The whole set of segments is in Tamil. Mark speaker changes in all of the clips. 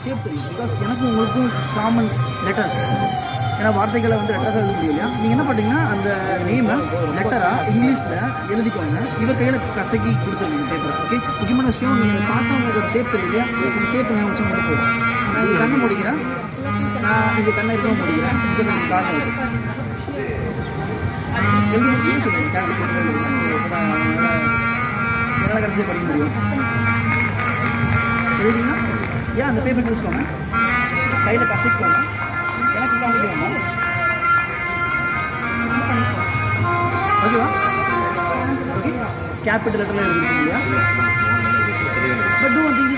Speaker 1: ஷேப் தெரியும். பிகாஸ் எனக்கும் உங்களுக்கும் காமன் லெட்டர்ஸ், ஏன்னா வார்த்தைகளை வந்து லெட்டர்ஸாக எழுத முடியும் இல்லையா. நீங்கள் என்ன பண்ணுறீங்கன்னா அந்த நேமை லெட்டராக இங்கிலீஷில் எழுதிக்கோங்க. இவ கையில் கசக்கி கொடுத்துருங்க பேப்பர். ஓகே, முக்கியமான விஷயம் நீங்கள் பார்த்தா உங்களுக்கு ஷேப் தெரியும் இல்லையா, இந்த ஷேப் நான் வச்சு மட்டும் போதும். நான் இது கண்ணை முடிக்கிறேன், நான் இது கண்ணை இருக்கவும் முடிக்கிறேன். இது நான் காரணம் எழுதி முடிச்சு சொல்லுங்கள். கேபிட்டல் என்னால் கடைசியாக படிக்க முடியும். எழுதிங்கன்னா ஏன் அந்த பேப்பர் வச்சுக்கோங்க, கையில் கசக்கிக்கோங்க. எனக்கு காமிக்கோங்க. ஓகேவா? ஓகே, கேபிட்டல் லெட்டரில் எழுதிருக்கீங்க இல்லையா. பட் டூ ஒன் திங்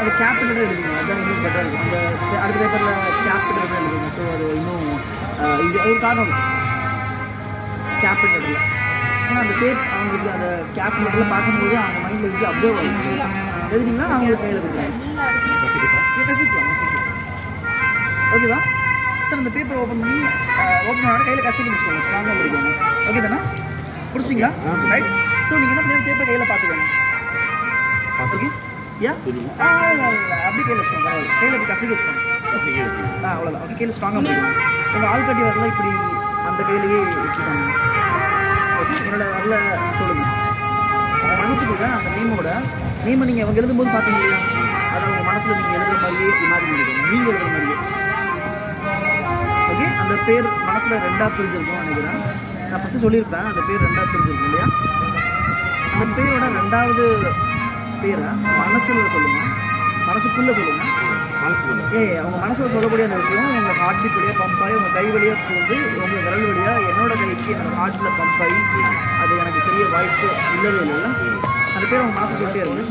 Speaker 1: அது கேபிட்டல் லெட்டர் எழுதிங்க. அதுதான் இன்னும் பெட்டராக இருக்கும். அந்த அடுத்த பேப்பரில் கேபிட்டல் லெட்டர் எழுதுங்க. ஸோ அது இன்னும் ஈஸி. அது ஒரு காரணம் இருக்குது கேபிட்டல் லெட்டரில். ஏன்னா அந்த ஷேப் அவங்களுக்கு அந்த கேபிட்டல் லெட்டரில் பார்க்கும்போது அவங்க மைண்டில் ஈஸி அப்சர்வ் ஆகும். எழுதிங்கன்னா அவங்களுக்கு கையில் கொடுக்குறாங்க. கசிக்கலாம். ஓகேவா சார்? அந்த பேப்பர் ஓப்பன் பண்ண கையில் கசிக்க முடிச்சுக்கோங்க. ஸ்ட்ராங்காக முடிக்கோங்க. ஓகே தானே? பிடிச்சிங்களா? ரைட். ஸோ நீங்கள் என்ன பண்ணி பேப்பர் கையில் பார்த்துக்கோங்க. ஓகே, யா அப்படி கையில் வச்சுக்கோங்க. பரவாயில்ல, கையில் இப்படி கசிக்க வச்சுக்கோங்க. அவ்வளோதான். ஓகே, கையில் ஸ்ட்ராங்காக முடிக்கணும். உங்கள் ஆள் கட்டி வரல இப்படி அந்த கையிலேயே வச்சுக்கோங்க. ஓகே, என்னோட வரல சொல்லுங்க. உங்கள் மனசுக்குள்ள அந்த நேமை நீங்கள் அவங்க எழுதும்போது பார்த்தீங்க இல்லையா, அதை உங்கள் மனசில் நீங்கள் எழுதுகிற மாதிரியே இமேஜின் பண்ணிக்கோங்க. நீங்கள் எழுதுகிற மாதிரியே. ஓகே, அந்த பேர் மனசில் 2ஆக பிரிஞ்சிருக்கும்னு நினைக்கிறேன். நான் ஃபஸ்ட்டு சொல்லியிருப்பேன் அந்த பேர் 2ஆக பிரிஞ்சிருக்கும் இல்லையா. அந்த பேரோட 2வது பேரை மனசில் சொல்லுங்கள், மனசுக்குள்ளே சொல்லுங்கள். அவங்க மனசில் சொல்லக்கூடிய அந்த விஷயம் உங்கள் ஹார்ட் பீட் வழியாக பம்ப் ஆகி உங்கள் கை வழியாக போகுது, உங்கள் விரல் வழியாக என்னோட கைக்கு என்னோடய ஹார்ட்டில் பம்ப் ஆகி அது எனக்கு பெரிய வாய்ப்பு இல்லவே இல்லை. அந்த பேர் உங்கள் மனசை சொல்லிட்டே இருக்கு.